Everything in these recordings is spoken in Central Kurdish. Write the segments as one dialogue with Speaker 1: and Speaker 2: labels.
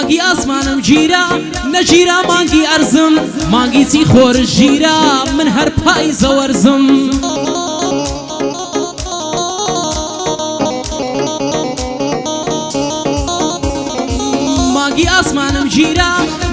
Speaker 1: مانگی ئاسمانم گیرا نەگیرا مانگی ئەرزم مانگی چی خۆرش گیرا من هەر پای زەوەرزم مانگی ئاسمانم گیرا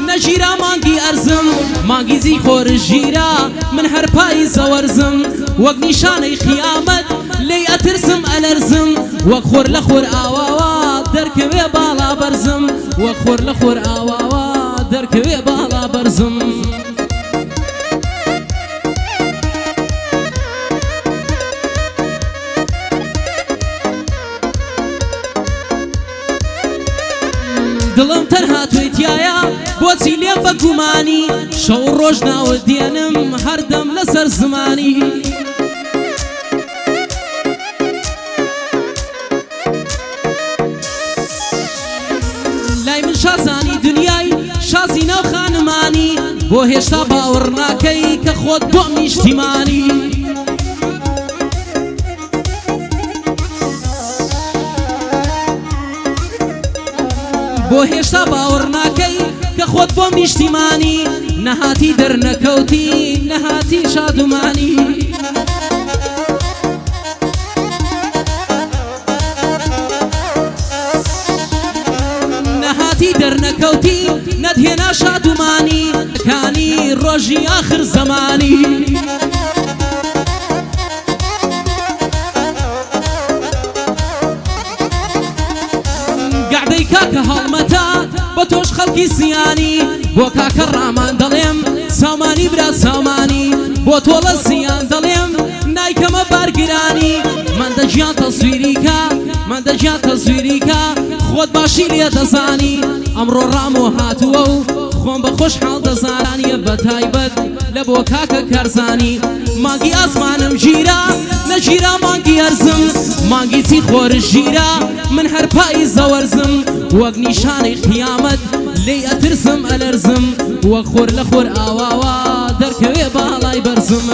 Speaker 1: نەگیرا مانگی ئەرزم مانگی زی خۆرش گیرا من هەر پای زەوەرزم وەک نیشانەی قیامەت لێی ئەترسم ئەلەرزم وەک خۆر لە خۆر ئاواوە دەرکەوێ باڵا بەرزم وەک خۆر لە خۆر ئاواوە دەرکەوێ باڵا بەرزم دڵم تەنها توێی تایە بۆچی لێم بە گومانی شەو ڕۆژ ناوت دێنم هەردەم لەسەر زمانی لای من شازانی دنیای شازی ناو خانمانی بۆ هێشتا باوەڕ ناکەی کە خۆت بۆم نیشتیمانی بۆ هێشتا باوەڕ ناکەی کە خۆت بۆم نیشتیمانی نەهاتی دەرنەکەوتی نەهاتی شادومانی نەهاتی دەرنەکەوتی نەتهێنا شادومانی کانی ڕۆژی ئاخر زەمانی گەعدەی کاکە هەڵمەتا بە تۆش خەڵکی زیانی بۆ کاکە ڕامان دەڵێم سامانی برا سامانی بۆ تۆڵە زیان دەڵێم نایکەمە بارگرانی من دەجیان تەسویریکە من دەجیان تەسویریکە خۆت باشی لێ دەزانی ئەمڕۆ ڕام و هاتووە و خۆم بە خۆشحاڵ دەزانانیە بە تایبەت لە بۆ کاکە کارزانی مانگی ئاسمانم گیرا نەگیرا مانگی ئەرزم مانگی چی خۆرش گیرا من هەر پای زەوەرزم وەک نیشانەی قیامەت لێی ئەترسم ئەلەرزم وەک خۆر لە خۆر ئاواوە دەرکەوێ باڵای بەرزم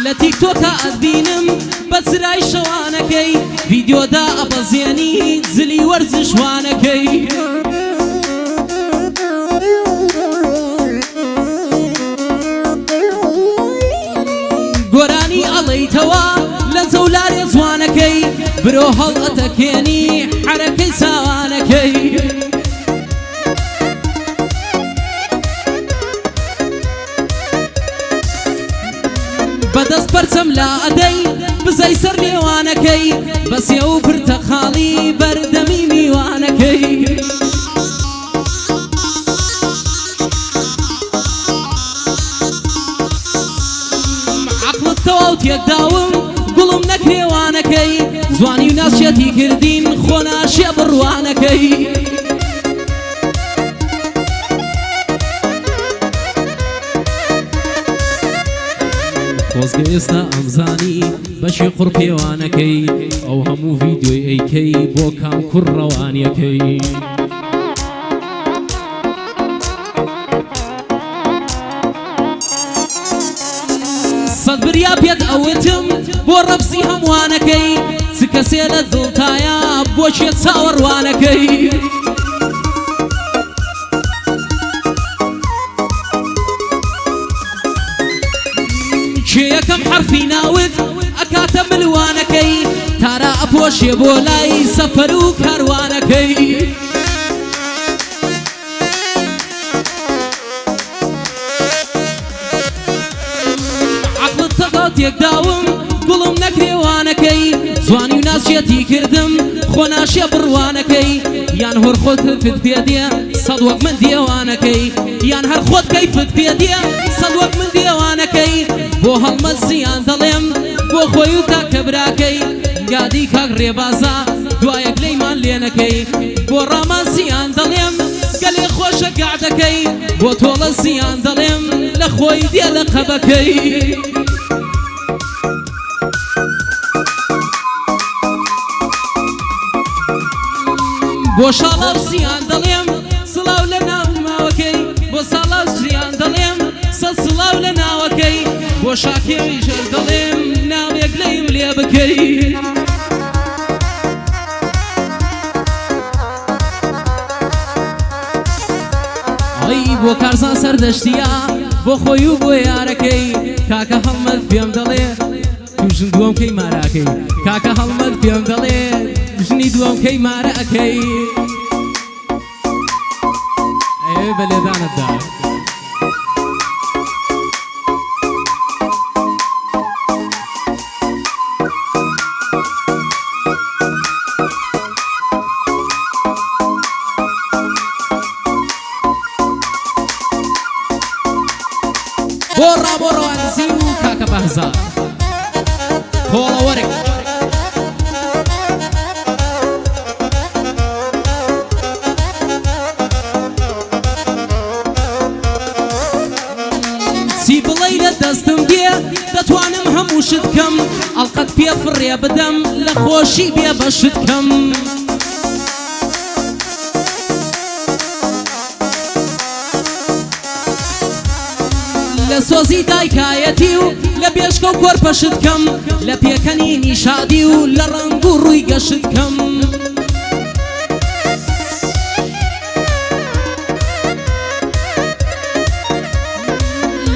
Speaker 1: لە تیکتۆکە ئەبینم بە چرای شەوانەکەی ڤیدیۆدا ئەبەزێنی زلی وەرزشوانەکەی گۆرانی ئەڵەیتەوە لە جەولارێ جوانەکەی برۆ هەڵ ئەتەکێنی حەرەکەی چاوانەکەی بەدەست پەرچەم لا ئەدەی بزەی سەر نێوانەکەی بەسێ و پرتەقاڵی بەردەمی میوانەکەی عەقڵت تەواو تێکداوم گوڵم نەکرێوانەکەی جوانی و ناسچێتی کردین خۆ ناشێ بڕوانەکەی خۆزگە ئێستا ئەمزانی بەشی قوڕپێوانەکەی ئەو هەموو ڤیدیۆی ئەیکەی بۆ کام کوڕ ڕەوانیەکەی سەد بریا پێت ئەوتم بۆ ڕەفزی هەمووانەکەی چ کەسێ لە دڵتایە بۆ چێ چاوەڕوانەکەی کێ یەکەم حرفی ناوت ئەکاتە ملوانەکەی تارا ئەپۆشێ بۆ لای سەفەر و کاروانەکەی عەقڵت تەواو تێکداوم گوڵم نەکرێوانەکەی جوانی و ناسچێتی کردم خۆ ناشێ بڕوانەکەی یان هۆر خۆت کەیفت پێدێ سەد وەک من دیێوانەکەی یان هەر خۆت کەیفت پێدێ سەد وەک من دیێوانەکەی بۆ هەڵمەت زیان دەڵێم بۆ خۆی و تاکە یاری کاک ڕێبازە دوایەک لەیمان لێ نەکەی بۆ ڕامانسیان دەڵێم گەلێ خۆشە گاردەکەی بۆ تۆڵە زیان دەڵێم لە خۆی دێ لە قەبەکەی بۆ شاڵاو زیان دەڵێم سڵاو لە ناو ماوەکەی بۆ ساڵاو زیان دەڵێم سەد سڵاو لە ناوەکەی بۆ شاکێویشە دەڵێم ناوێک لەیم لێ بکەی بۆ کارزان سەردەشتیە بۆ خۆی و بۆ یارەکەی کاکە هەڵمەت پێم دەڵێ توژن دووەم کەی ماراکەی کاکە هەڵمەت پێم دەڵێ ژنی دووەم کەی مارەکەی ئێ بە لێدانتدا بۆڕا بۆ ڕەوانزی و کاکە بەهزار تۆڵە وەرێک چی بڵێی لە دەستم دێ دەتوانم هەموو شت بکەم ئەڵقەت پێ فڕێ بدەم لە خۆشی بێ بەشت بکەم لە سۆزی دایکایەتی و لە بێشکە و کۆرپەشت بکەم لە پێکەنینی شادی و لە ڕەنگ و ڕووی گەشت بکەم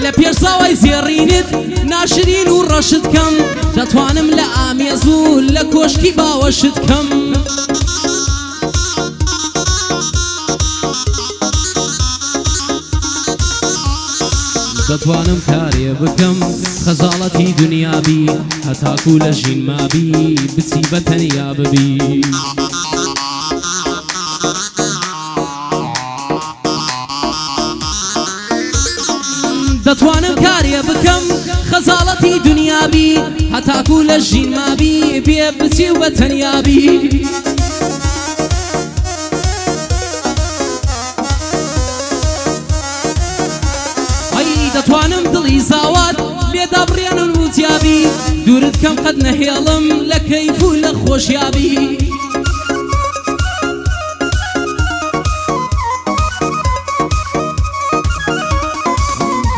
Speaker 1: لە پێشزاوای زێڕینت ناشرین و ڕەشت بکەم دەتوانم لە ئامێز و لە کۆشکی باوەشت بکەم دەتوانم کارێ بکەم خەزاڵەتی دنیابی هەتاکو لە ژین مابی بچی بە تەنیا ببی دەتوانم کارێ بکەم خەزاڵەتی دنیابی هەتاکو لە ژین مابی بێ بچی و بە تەنیابی دەتوانم دڵی زاوات لێدا بڕێنن و جیابی دوورت کەم قەت نەهێڵم لە کەیف و لە خۆشیابی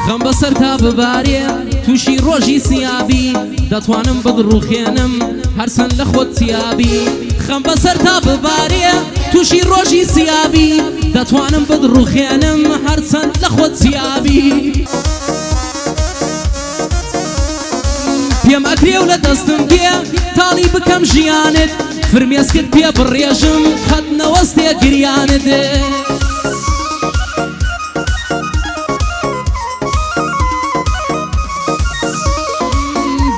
Speaker 1: خەم بەسەر تا ببارێ تووشی ڕۆژی سیابی دەتوانم بدڕوخێنم هەرچەند لە خۆت سیابی خەم بەسەر تا ببارێ تووشی ڕۆژی سیابی دەتوانم بدڕوخێنم هەرچەند لە خۆت سیابی پێم ئەکرێ و لە دەستم دێ تاڵی بکەم ژیانت فرمێسکت پێ بڕێژم خەت نەوەستێ گریانت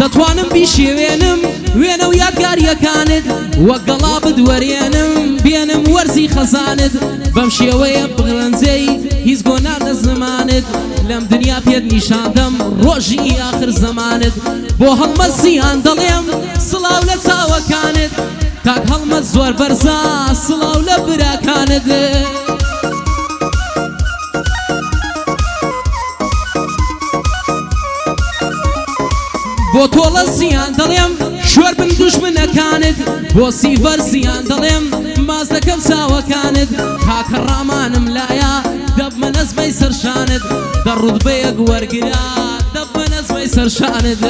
Speaker 1: دەتوانم بیشێوێنم وێنە و یادگاریەکانت وەک گەڵا بدوەرێنم بێنم وەرزی خەزانت بەم شێوەیە بغرەنجەی هیچ گۆنار لە زمانت لەم دنیا پێت نیشاندەم ڕۆژی ئاخر زەمانت بۆ هەڵمەت زیان دەڵێم سڵاو لە چاوەکانت کاک هەڵمەت زۆر بەرزە سڵاو لە براکانت بۆ تۆڵە زیان دەڵێم شوێر بن دوژمنەکانت بۆ سیڤەر زیان دەڵێم ماز دەکەم چاوەکانت کاکە ڕامانم لایە دەبمە نەزمەی سەرشانت دەڕوودبەیەک وەرگرا دەبمە نەزمەی سەرشانت